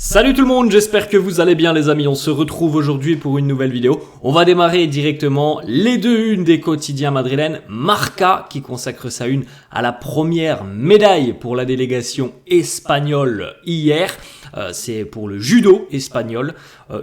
Salut tout le monde, j'espère que vous allez bien les amis, on se retrouve aujourd'hui pour une nouvelle vidéo. On va démarrer directement les deux unes des quotidiens madrilènes. Marca qui consacre sa une à la première médaille pour la délégation espagnole hier. C'est pour le judo espagnol.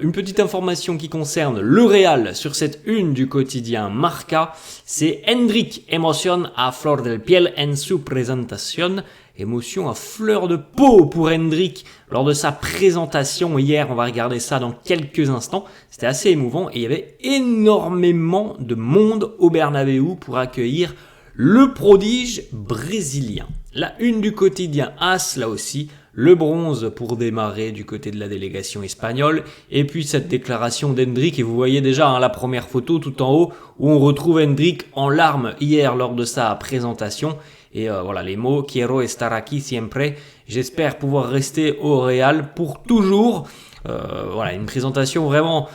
Une petite information qui concerne le Real sur cette une du quotidien Marca. C'est Endrick émotion a flor del piel en su presentación. Émotion à fleur de peau pour Endrick lors de sa présentation hier. On va regarder ça dans quelques instants. C'était assez émouvant et il y avait énormément de monde au Bernabéu pour accueillir le prodige brésilien. La une du quotidien AS, là aussi, le bronze pour démarrer du côté de la délégation espagnole. Et puis cette déclaration d'Endrick, et vous voyez déjà la première photo tout en haut où on retrouve Endrick en larmes hier lors de sa présentation. Et voilà les mots, quiero estar aquí siempre, j'espère pouvoir rester au Real pour toujours. Voilà, une présentation vraiment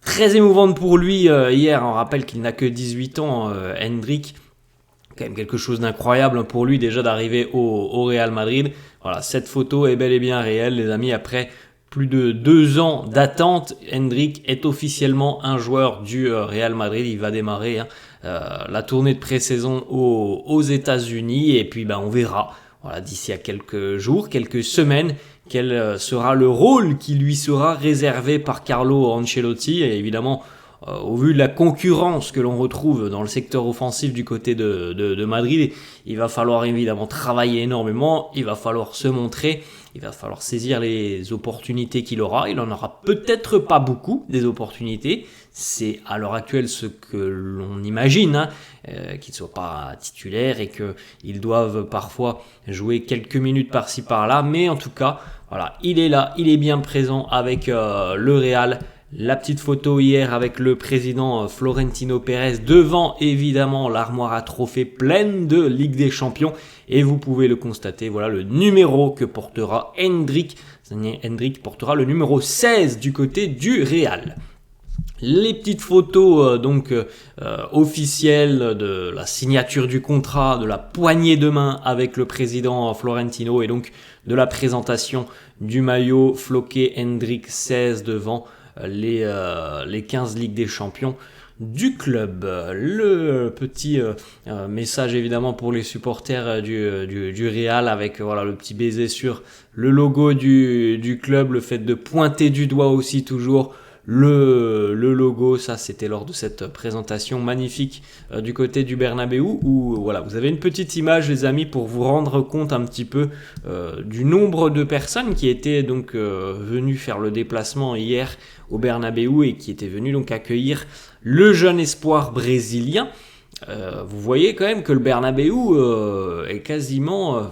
très émouvante pour lui hier. On rappelle qu'il n'a que 18 ans, Endrick. Quand même quelque chose d'incroyable pour lui déjà d'arriver au Real Madrid. Voilà, cette photo est bel et bien réelle les amis. Après plus de 2 ans d'attente, Endrick est officiellement un joueur du Real Madrid. Il va démarrer la tournée de pré-saison aux États-Unis et puis on verra d'ici à quelques jours, quelques semaines, quel sera le rôle qui lui sera réservé par Carlo Ancelotti. Et évidemment, au vu de la concurrence que l'on retrouve dans le secteur offensif du côté de Madrid, il va falloir évidemment travailler énormément, il va falloir se montrer, il va falloir saisir les opportunités qu'il aura. Il en aura peut-être pas beaucoup des opportunités, c'est à l'heure actuelle ce que l'on imagine, qu'il ne soit pas titulaire et qu'ils doivent parfois jouer quelques minutes par-ci par-là, mais en tout cas, voilà, il est là, il est bien présent avec le Real. La petite photo hier avec le président Florentino Pérez devant évidemment l'armoire à trophées pleine de Ligue des Champions et vous pouvez le constater, voilà le numéro que portera Endrick. Endrick portera le numéro 16 du côté du Real. Les petites photos officielles de la signature du contrat, de la poignée de main avec le président Florentino et donc de la présentation du maillot floqué Endrick 16 devant les 15 Ligues des Champions du club. Le petit message évidemment pour les supporters du Real avec le petit baiser sur le logo du club, le fait de pointer du doigt aussi toujours le logo, ça c'était lors de cette présentation magnifique du côté du Bernabéu où vous avez une petite image les amis pour vous rendre compte un petit peu du nombre de personnes qui étaient donc venues faire le déplacement hier au Bernabéu et qui étaient venues donc accueillir le jeune espoir brésilien. Vous voyez quand même que le Bernabéu est quasiment,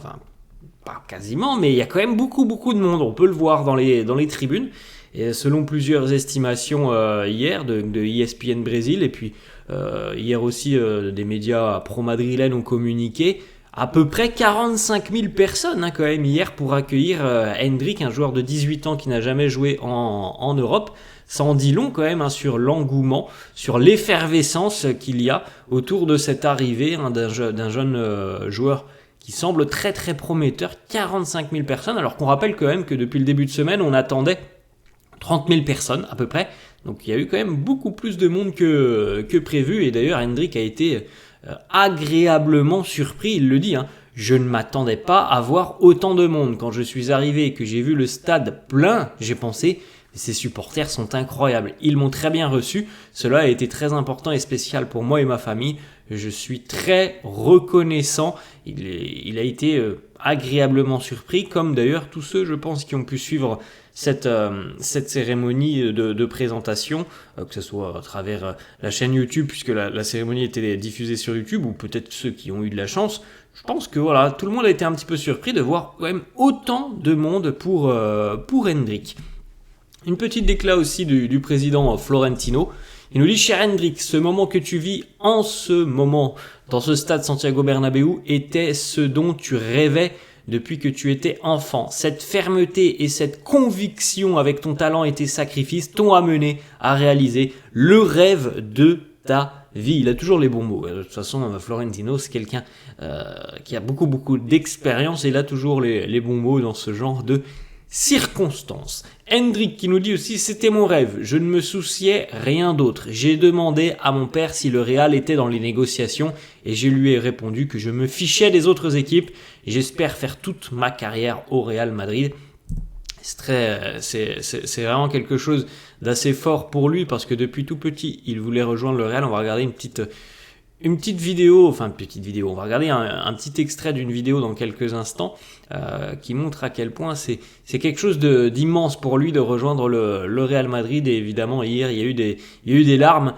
pas quasiment, mais il y a quand même beaucoup de monde, on peut le voir dans les tribunes. Et selon plusieurs estimations hier de ESPN Brésil et puis hier aussi des médias pro-madrilènes ont communiqué à peu près 45 000 personnes quand même hier pour accueillir Endrick, un joueur de 18 ans qui n'a jamais joué en Europe. Ça en dit long quand même sur l'engouement, sur l'effervescence qu'il y a autour de cette arrivée d'un jeune joueur qui semble très très prometteur. 45 000 personnes alors qu'on rappelle quand même que depuis le début de semaine on attendait 30 000 personnes à peu près, donc il y a eu quand même beaucoup plus de monde que prévu et d'ailleurs Endrick a été agréablement surpris, il le dit, je ne m'attendais pas à voir autant de monde. Quand je suis arrivé et que j'ai vu le stade plein, j'ai pensé ces supporters sont incroyables, ils m'ont très bien reçu, cela a été très important et spécial pour moi et ma famille, je suis très reconnaissant, il a été agréablement surpris, comme d'ailleurs tous ceux je pense qui ont pu suivre cette cérémonie de présentation, que ce soit à travers la chaîne YouTube puisque la cérémonie était diffusée sur YouTube ou peut-être ceux qui ont eu de la chance. Je pense que tout le monde a été un petit peu surpris de voir quand même autant de monde pour Endrick. Une petite déclat aussi du président Florentino. Il nous dit, cher Endrick, ce moment que tu vis en ce moment dans ce stade Santiago Bernabéu était ce dont tu rêvais depuis que tu étais enfant. Cette fermeté et cette conviction avec ton talent et tes sacrifices t'ont amené à réaliser le rêve de ta vie. Il a toujours les bons mots. De toute façon, Florentino, c'est quelqu'un qui a beaucoup d'expérience et il a toujours les bons mots dans ce genre de circonstances. Hendrik qui nous dit aussi, c'était mon rêve, je ne me souciais rien d'autre. J'ai demandé à mon père si le Real était dans les négociations et je lui ai répondu que je me fichais des autres équipes. J'espère faire toute ma carrière au Real Madrid. C'est vraiment quelque chose d'assez fort pour lui parce que depuis tout petit, il voulait rejoindre le Real. On va regarder une petite vidéo, on va regarder un petit extrait d'une vidéo dans quelques instants qui montre à quel point c'est quelque chose d'immense pour lui de rejoindre le Real Madrid. Et évidemment, hier, il y a eu des larmes.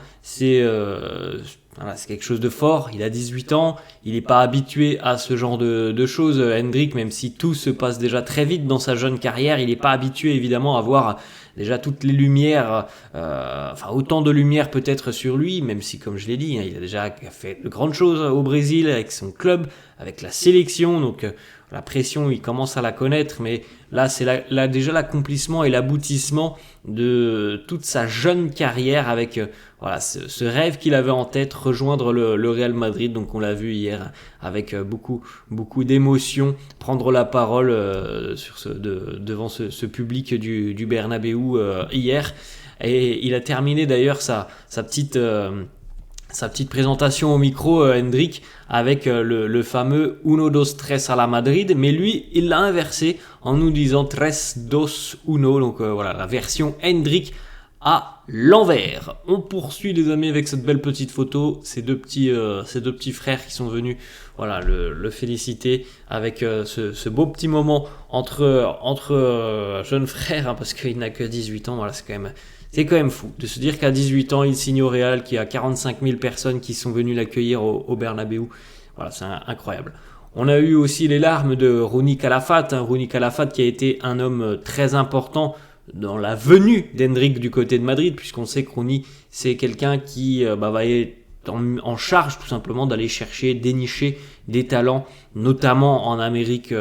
Voilà, c'est quelque chose de fort. Il a 18 ans, il n'est pas habitué à ce genre de choses. Hendrik, même si tout se passe déjà très vite dans sa jeune carrière, il n'est pas habitué évidemment à voir déjà toutes les lumières, autant de lumière peut-être sur lui, même si comme je l'ai dit, il a déjà fait de grandes choses au Brésil avec son club, avec la sélection, donc la pression il commence à la connaître, mais là c'est déjà l'accomplissement et l'aboutissement de toute sa jeune carrière avec ce rêve qu'il avait en tête, rejoindre le Real Madrid. Donc on l'a vu hier avec beaucoup d'émotion, prendre la parole devant ce public du Bernabéu hier, et il a terminé d'ailleurs sa petite présentation au micro, Hendrik, avec le fameux 1-2-3 à la Madrid, mais lui, il l'a inversé en nous disant 3-2-1, donc la version Hendrik à l'envers. On poursuit les amis avec cette belle petite photo, ces deux petits frères qui sont venus le féliciter avec ce beau petit moment entre jeunes frères, parce qu'il n'a que 18 ans, c'est quand même fou de se dire qu'à 18 ans, il signe au Real, qu'il y a 45 000 personnes qui sont venues l'accueillir au Bernabéu. Voilà, c'est incroyable. On a eu aussi les larmes de Rouni Calafat. Rouni Calafat qui a été un homme très important dans la venue d'Hendrik du côté de Madrid, puisqu'on sait que Rouni, c'est quelqu'un qui va être en charge tout simplement d'aller chercher, dénicher des talents, notamment en Amérique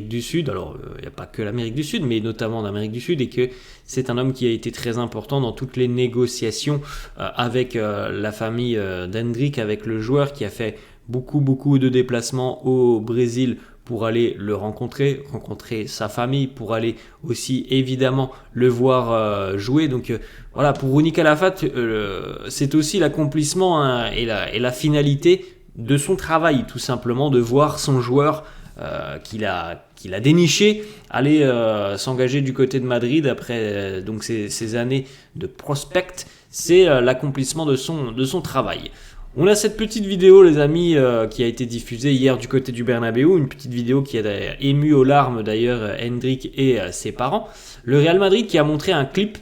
du Sud. Alors, il n'y a pas que l'Amérique du Sud, mais notamment en Amérique du Sud, et que c'est un homme qui a été très important dans toutes les négociations avec la famille d'Hendrik, avec le joueur qui a fait beaucoup de déplacements au Brésil pour aller le rencontrer sa famille, pour aller aussi évidemment le voir jouer. Donc pour Rouni Calafat, c'est aussi l'accomplissement et la finalité de son travail, tout simplement, de voir son joueur qu'il a déniché aller s'engager du côté de Madrid après donc ces années de prospect. C'est l'accomplissement de son travail. On a cette petite vidéo, les amis, qui a été diffusée hier du côté du Bernabéu, une petite vidéo qui a ému aux larmes d'ailleurs Hendrik et ses parents. Le Real Madrid qui a montré un clip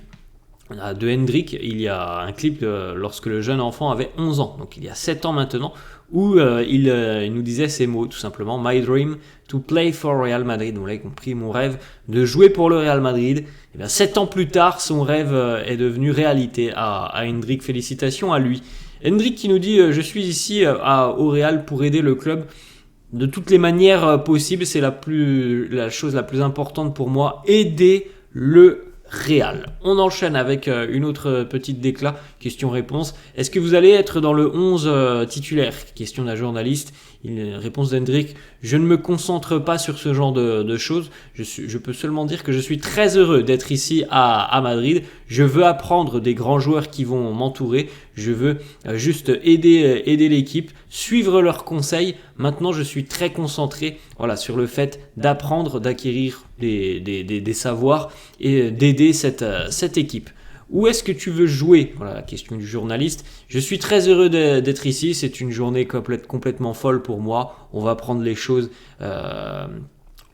de Hendrik, il y a un clip lorsque le jeune enfant avait 11 ans, donc il y a 7 ans maintenant, où il nous disait ces mots tout simplement: My dream to play for Real Madrid. Vous l'avez compris, mon rêve de jouer pour le Real Madrid. Et bien 7 ans plus tard, son rêve est devenu réalité à Hendrik. Félicitations à lui. Hendrik qui nous dit je suis ici au Real pour aider le club de toutes les manières possibles. C'est la chose la plus importante pour moi, aider le Real. On enchaîne avec une autre petite déclat, question-réponse. Est-ce que vous allez être dans le 11 titulaire? Question d'un journaliste. Réponse d'Hendrik: je ne me concentre pas sur ce genre de choses. Je peux seulement dire que je suis très heureux d'être ici à Madrid. Je veux apprendre des grands joueurs qui vont m'entourer. Je veux juste aider l'équipe, suivre leurs conseils. Maintenant, je suis très concentré sur le fait d'apprendre, d'acquérir des savoirs et d'aider cette équipe. Où est-ce que tu veux jouer? Voilà la question du journaliste. Je suis très heureux d'être ici. C'est une journée complètement folle pour moi. On va prendre les choses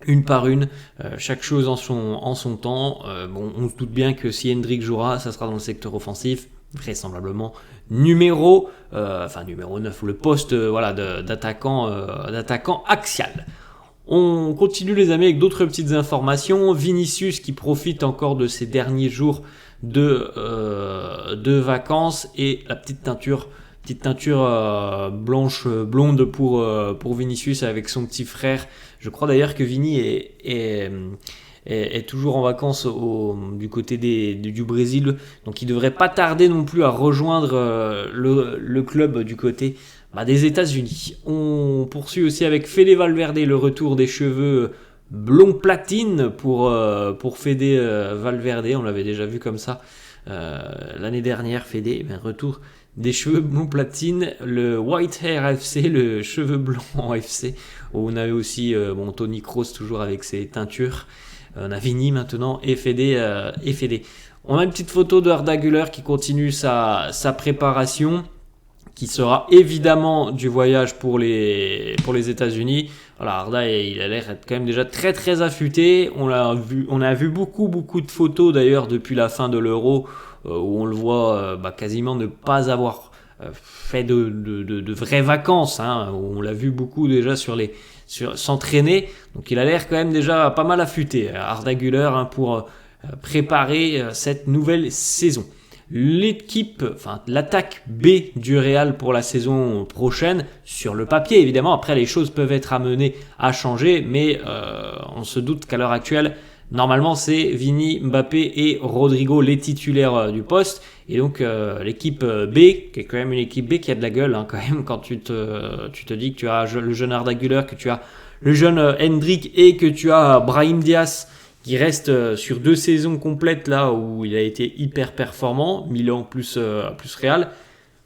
une par une, chaque chose en son temps. On se doute bien que si Hendrik jouera, ça sera dans le secteur offensif, vraisemblablement numéro 9, ou le poste d'attaquant axial. On continue les amis avec d'autres petites informations. Vinicius qui profite encore de ces derniers jours de vacances, et la petite teinture blanche blonde pour Vinicius avec son petit frère. Je crois d'ailleurs que Vini est toujours en vacances du côté du Brésil, donc il devrait pas tarder non plus à rejoindre le club du côté des États-Unis. On poursuit aussi avec Fede Valverde, le retour des cheveux blond platine pour Fede Valverde. On l'avait déjà vu comme ça l'année dernière. Fede, retour des cheveux blond platine, le White Hair FC, le cheveu blanc FC. On avait aussi Tony Kroos toujours avec ses teintures. On a Vini maintenant et Fede. On a une petite photo de Arda Güler qui continue sa préparation, qui sera évidemment du voyage pour les États-Unis. Voilà, Arda, il a l'air d'être quand même déjà très très affûté. On a vu beaucoup de photos d'ailleurs depuis la fin de l'Euro où on le voit quasiment ne pas avoir fait de vraies vacances. Où on l'a vu beaucoup déjà s'entraîner. Donc il a l'air quand même déjà pas mal affûté, Arda Güler, pour préparer cette nouvelle saison. L'attaque B du Real pour la saison prochaine, sur le papier évidemment, après les choses peuvent être amenées à changer, mais on se doute qu'à l'heure actuelle, normalement c'est Vini, Mbappé et Rodrigo les titulaires du poste, et donc l'équipe B, qui est quand même une équipe B qui a de la gueule quand même, quand tu te dis que tu as le jeune Arda Güler, que tu as le jeune Hendrick et que tu as Brahim Diaz, qui reste sur 2 saisons complètes là où il a été hyper performant, Milan plus Real.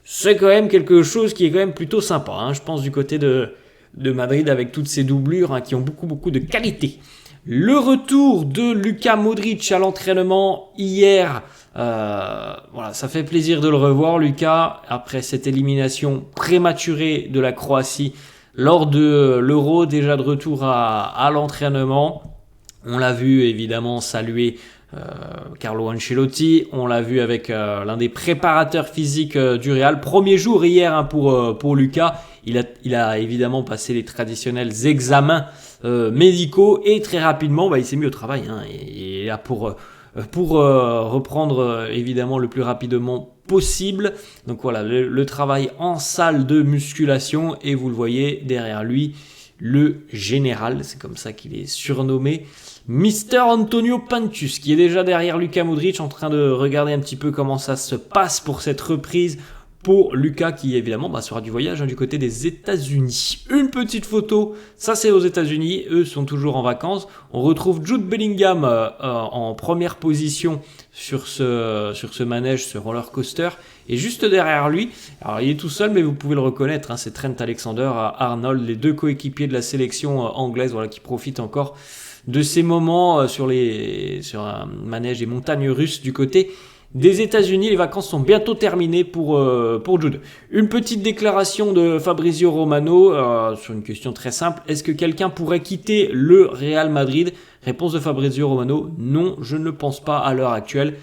C'est quand même quelque chose qui est quand même plutôt sympa, je pense, du côté de Madrid, avec toutes ces doublures qui ont beaucoup de qualité. Le retour de Luka Modric à l'entraînement hier, ça fait plaisir de le revoir, Luka, après cette élimination prématurée de la Croatie lors de l'Euro, déjà de retour à l'entraînement. On l'a vu évidemment saluer Carlo Ancelotti, on l'a vu avec l'un des préparateurs physiques du Real. Premier jour hier pour Luka, il a évidemment passé les traditionnels examens médicaux et très rapidement il s'est mis au travail. Il est là pour reprendre évidemment le plus rapidement possible. Donc voilà, le travail en salle de musculation, et vous le voyez derrière lui, le général, c'est comme ça qu'il est surnommé, Mister Antonio Pintus, qui est déjà derrière Luka Modric, en train de regarder un petit peu comment ça se passe pour cette reprise pour Luka, qui évidemment sera du voyage du côté des États-Unis. Une petite photo, ça c'est aux États-Unis, eux sont toujours en vacances. On retrouve Jude Bellingham en première position sur ce manège, ce roller coaster, et juste derrière lui, alors il est tout seul mais vous pouvez le reconnaître, c'est Trent Alexander-Arnold, les 2 coéquipiers de la sélection anglaise, qui profitent encore de ces moments sur un manège des montagnes russes du côté des États-Unis. Les vacances sont bientôt terminées pour Jude. Une petite déclaration de Fabrizio Romano sur une question très simple. Est-ce que quelqu'un pourrait quitter le Real Madrid? Réponse de Fabrizio Romano: non, je ne le pense pas à l'heure actuelle.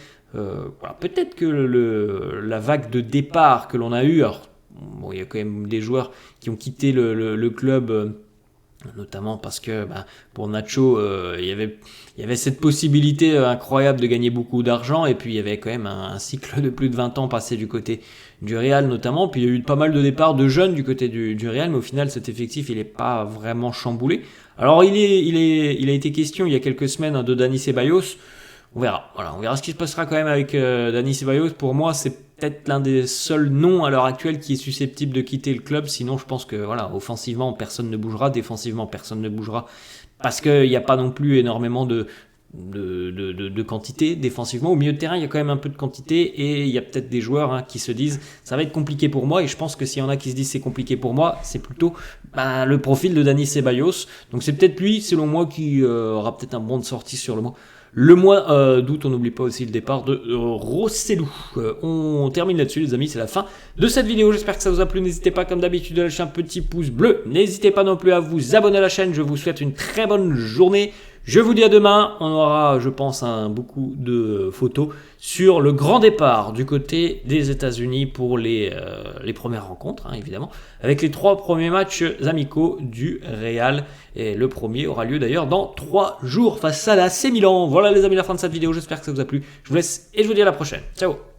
Peut-être que la vague de départ que l'on a eue, il y a quand même des joueurs qui ont quitté le club, notamment parce que pour Nacho il y avait cette possibilité incroyable de gagner beaucoup d'argent, et puis il y avait quand même un cycle de plus de 20 ans passé du côté du Real notamment, puis il y a eu pas mal de départs de jeunes du côté du Real, mais au final cet effectif il n'est pas vraiment chamboulé. Alors il a été question il y a quelques semaines de Dani Ceballos. On verra ce qui se passera quand même avec Dani Ceballos. Pour moi, c'est peut-être l'un des seuls noms à l'heure actuelle qui est susceptible de quitter le club. Sinon, je pense que offensivement, personne ne bougera. Défensivement, personne ne bougera. Parce qu'il n'y a pas non plus énormément de quantité défensivement. Au milieu de terrain, il y a quand même un peu de quantité, et il y a peut-être des joueurs qui se disent ça va être compliqué pour moi, et je pense que s'il y en a qui se disent c'est compliqué pour moi, c'est plutôt le profil de Dani Ceballos. Donc c'est peut-être lui, selon moi, qui aura peut-être un bon de sortie sur le mois d'août. On n'oublie pas aussi le départ de Rossellou. On termine là-dessus les amis, c'est la fin de cette vidéo. J'espère que ça vous a plu. N'hésitez pas comme d'habitude à lâcher un petit pouce bleu. N'hésitez pas non plus à vous abonner à la chaîne. Je vous souhaite une très bonne journée. Je vous dis à demain. On aura, je pense, beaucoup de photos sur le grand départ du côté des États-Unis pour les premières rencontres, évidemment, avec les 3 premiers matchs amicaux du Real. Et le premier aura lieu d'ailleurs dans 3 jours face à l'AC Milan. Voilà les amis, la fin de cette vidéo. J'espère que ça vous a plu. Je vous laisse et je vous dis à la prochaine. Ciao.